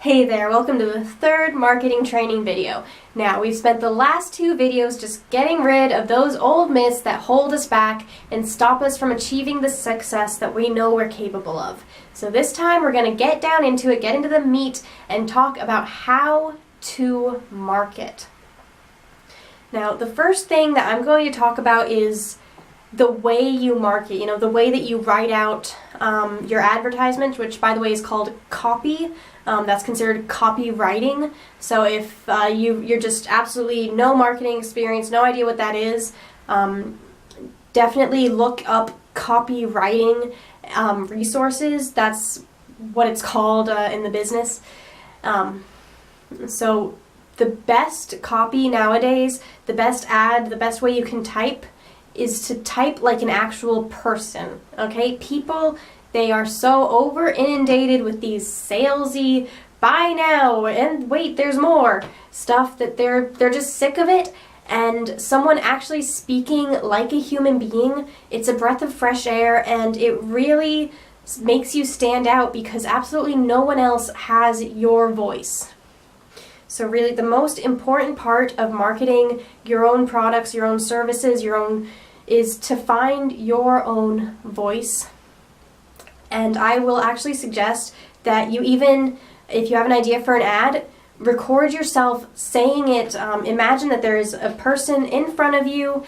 Hey there, welcome to the third marketing training video. Now, we've spent the last two videos just getting rid of those old myths that hold us back and stop us from achieving the success that we know we're capable of. So this time we're going to get down into it, get into the meat, and talk about how to market. Now, the first thing that I'm going to talk about is the way you market, the way that you write out your advertisement, which by the way is called copy. That's considered copywriting. So if you're just absolutely no marketing experience, no idea what that is, definitely look up copywriting resources. That's what it's called in the business. So the best copy nowadays, the best ad, the best way you can type is to type like an actual person, okay? People, they are so over inundated with these salesy, buy now and wait, there's more stuff that they're just sick of it. And someone actually speaking like a human being, it's a breath of fresh air, and it really makes you stand out because absolutely no one else has your voice. So really the most important part of marketing your own products, your own services, is to find your own voice. And I will actually suggest that you even, if you have an idea for an ad, record yourself saying it. Imagine that there is a person in front of you.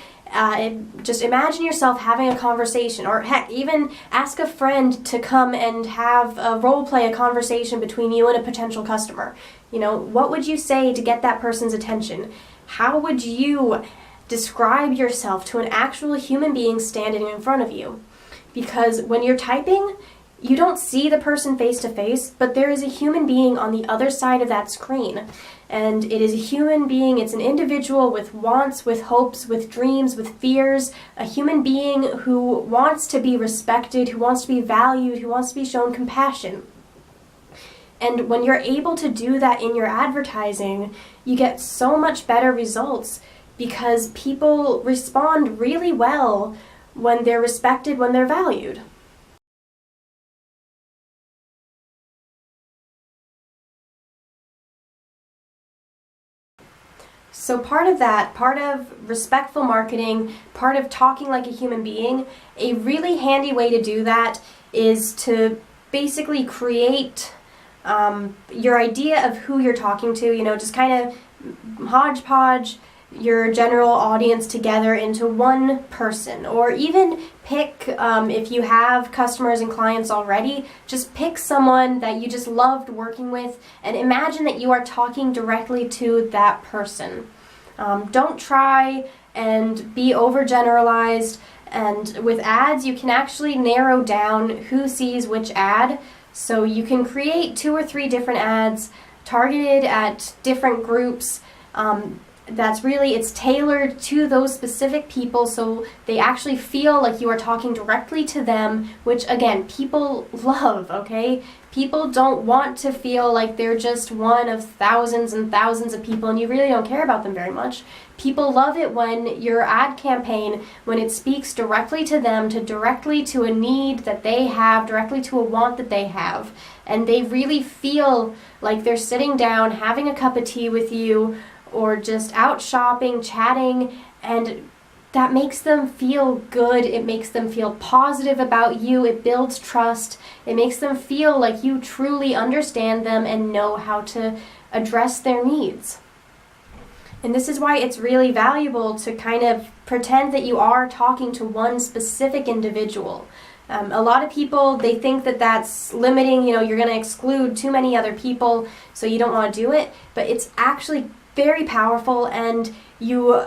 Just imagine yourself having a conversation, or heck, even ask a friend to come and have a role play a conversation between you and a potential customer. What would you say to get that person's attention? How would you describe yourself to an actual human being standing in front of you? Because when you're typing, you don't see the person face to face, but there is a human being on the other side of that screen. And it is a human being, it's an individual with wants, with hopes, with dreams, with fears, a human being who wants to be respected, who wants to be valued, who wants to be shown compassion. And when you're able to do that in your advertising, you get so much better results because people respond really well when they're respected, when they're valued. So part of respectful marketing, part of talking like a human being, a really handy way to do that is to basically create your idea of who you're talking to, just kind of hodgepodge your general audience together into one person, or even pick, if you have customers and clients already, just pick someone that you just loved working with and imagine that you are talking directly to that person. Don't try and be overgeneralized, and with ads you can actually narrow down who sees which ad, so you can create 2 or 3 different ads targeted at different groups. It's tailored to those specific people, so they actually feel like you are talking directly to them, which again, people love, okay? People don't want to feel like they're just one of thousands and thousands of people and you really don't care about them very much. People love it when your ad campaign, when it speaks directly to them, directly to a need that they have, directly to a want that they have, and they really feel like they're sitting down, having a cup of tea with you, or just out shopping, chatting, and that makes them feel good. It makes them feel positive about you. It builds trust. It makes them feel like you truly understand them and know how to address their needs. And this is why it's really valuable to kind of pretend that you are talking to one specific individual. A lot of people, they think that that's limiting, you're going to exclude too many other people, so you don't want to do it, but it's actually very powerful, and you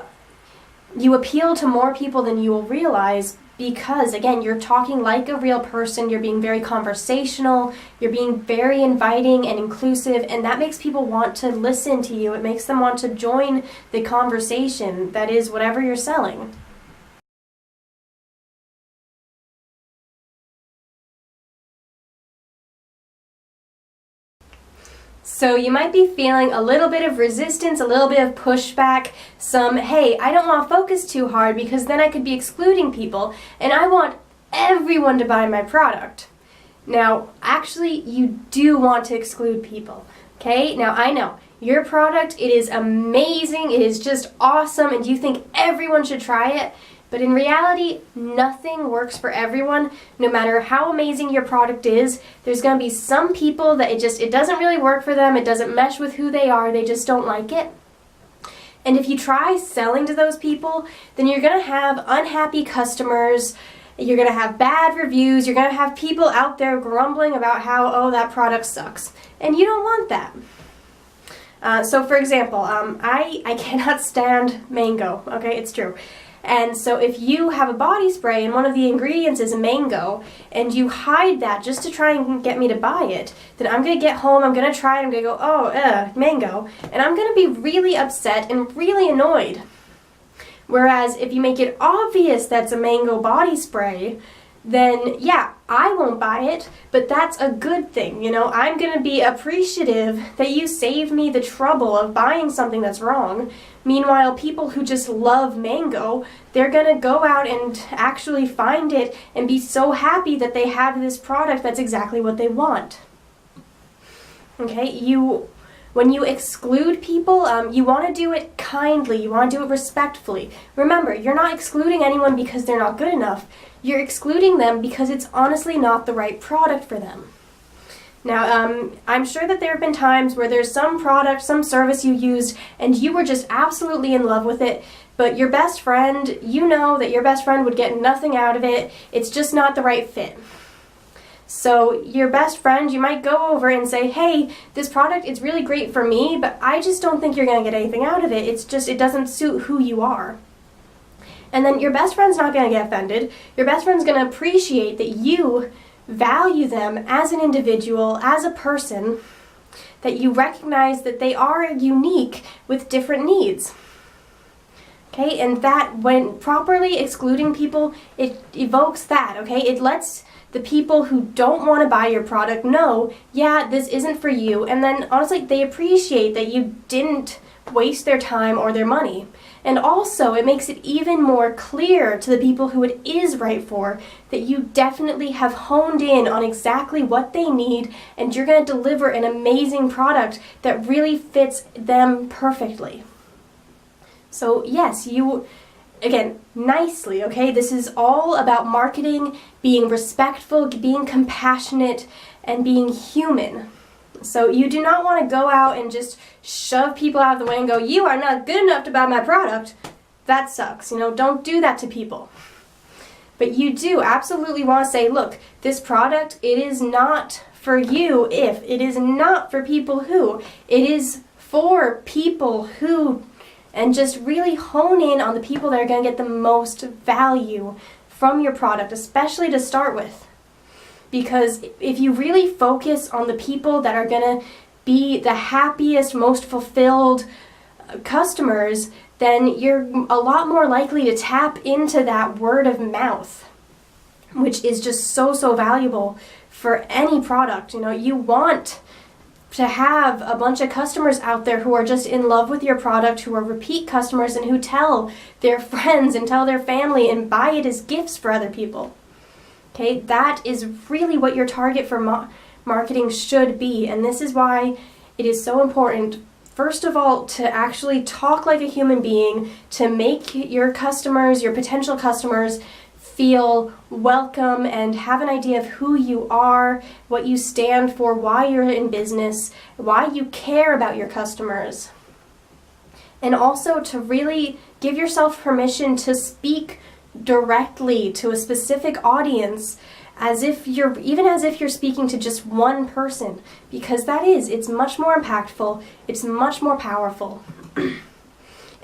appeal to more people than you will realize because, again, you're talking like a real person, you're being very conversational, you're being very inviting and inclusive, and that makes people want to listen to you. It makes them want to join the conversation, that is, whatever you're selling. So you might be feeling a little bit of resistance, a little bit of pushback, hey, I don't want to focus too hard because then I could be excluding people, and I want everyone to buy my product. Now, actually, you do want to exclude people, okay? Now, I know, your product, it is amazing, it is just awesome, and you think everyone should try it, but in reality, nothing works for everyone. No matter how amazing your product is, there's going to be some people that it doesn't really work for them, it doesn't mesh with who they are, they just don't like it. And if you try selling to those people, then you're going to have unhappy customers, you're going to have bad reviews, you're going to have people out there grumbling about how, oh, that product sucks. And you don't want that. So for example, I cannot stand mango, okay, it's true. And so if you have a body spray and one of the ingredients is a mango, and you hide that just to try and get me to buy it, then I'm going to get home, I'm going to try it, I'm going to go, oh, mango, and I'm going to be really upset and really annoyed. Whereas if you make it obvious that's a mango body spray, then yeah, I won't buy it, but that's a good thing, you know. I'm going to be appreciative that you saved me the trouble of buying something that's wrong. Meanwhile, people who just love mango, they're going to go out and actually find it and be so happy that they have this product that's exactly what they want. Okay, when you exclude people, you want to do it kindly, you want to do it respectfully. Remember, you're not excluding anyone because they're not good enough. You're excluding them because it's honestly not the right product for them. Now, I'm sure that there have been times where there's some product, some service you used, and you were just absolutely in love with it, but your best friend, you know that your best friend would get nothing out of it, it's just not the right fit. So your best friend, you might go over and say, hey, this product, it's really great for me, but I just don't think you're going to get anything out of it. It doesn't suit who you are. And then your best friend's not going to get offended. Your best friend's going to appreciate that you value them as an individual, as a person, that you recognize that they are unique with different needs. Okay, and that when properly excluding people, it evokes that, okay? It lets the people who don't want to buy your product know, yeah, this isn't for you, and then honestly, they appreciate that you didn't waste their time or their money. And also, it makes it even more clear to the people who it is right for that you definitely have honed in on exactly what they need, and you're going to deliver an amazing product that really fits them perfectly. So yes, again, nicely, okay? This is all about marketing, being respectful, being compassionate, and being human. So you do not want to go out and just shove people out of the way and go, you are not good enough to buy my product. That sucks, you know, don't do that to people. But you do absolutely want to say, look, this product, it is not for you if, it is not for people who, it is for people who, and just really hone in on the people that are going to get the most value from your product, especially to start with. Because if you really focus on the people that are going to be the happiest, most fulfilled customers, then you're a lot more likely to tap into that word of mouth, which is just so, so valuable for any product. You know, you want to have a bunch of customers out there who are just in love with your product, who are repeat customers, and who tell their friends and tell their family and buy it as gifts for other people. Okay, that is really what your target for marketing should be, and this is why it is so important, first of all, to actually talk like a human being, to make your customers, your potential customers, feel welcome and have an idea of who you are, what you stand for, why you're in business, why you care about your customers. And also to really give yourself permission to speak directly to a specific audience as if you're speaking to just one person, because it's much more impactful, it's much more powerful.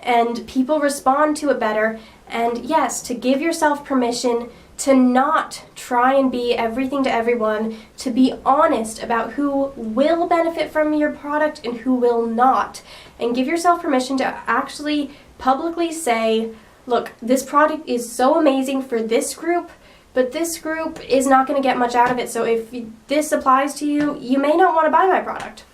And people respond to it better. And yes, to give yourself permission to not try and be everything to everyone, to be honest about who will benefit from your product and who will not, and give yourself permission to actually publicly say, look, this product is so amazing for this group, but this group is not going to get much out of it, so if this applies to you, you may not want to buy my product.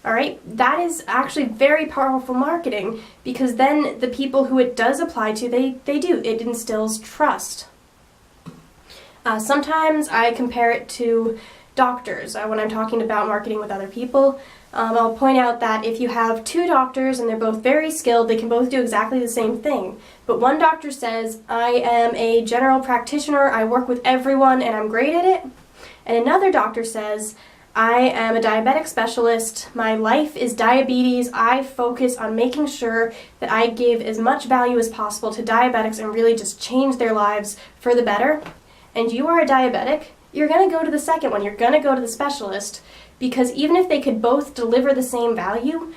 Alright, that is actually very powerful marketing, because then the people who it does apply to, it instills trust. Sometimes I compare it to doctors when I'm talking about marketing with other people. I'll point out that if you have two doctors and they're both very skilled, they can both do exactly the same thing. But one doctor says, I am a general practitioner, I work with everyone and I'm great at it. And another doctor says, I am a diabetic specialist, my life is diabetes, I focus on making sure that I give as much value as possible to diabetics and really just change their lives for the better. And you are a diabetic, you're going to go to the second one, you're going to go to the specialist, because even if they could both deliver the same value,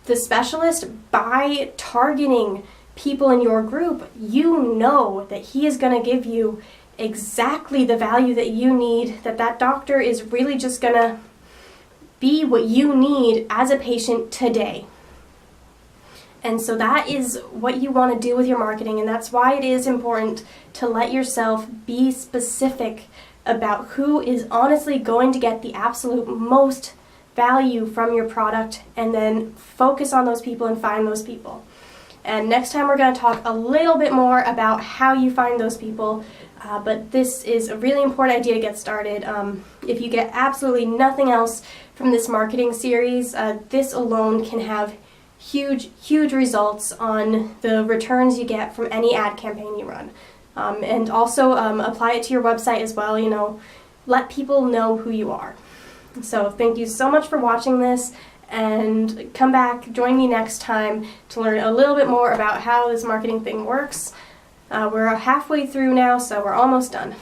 the specialist, by targeting people in your group, you know that he is going to give you exactly the value that you need, that doctor is really just going to be what you need as a patient today. And so that is what you want to do with your marketing, and that's why it is important to let yourself be specific about who is honestly going to get the absolute most value from your product, and then focus on those people and find those people. And next time we're going to talk a little bit more about how you find those people, but this is a really important idea to get started. If you get absolutely nothing else from this marketing series, this alone can have huge results on the returns you get from any ad campaign you run. And also apply it to your website as well, let people know who you are. So thank you so much for watching this, and come back, join me next time to learn a little bit more about how this marketing thing works. We're halfway through now, so we're almost done.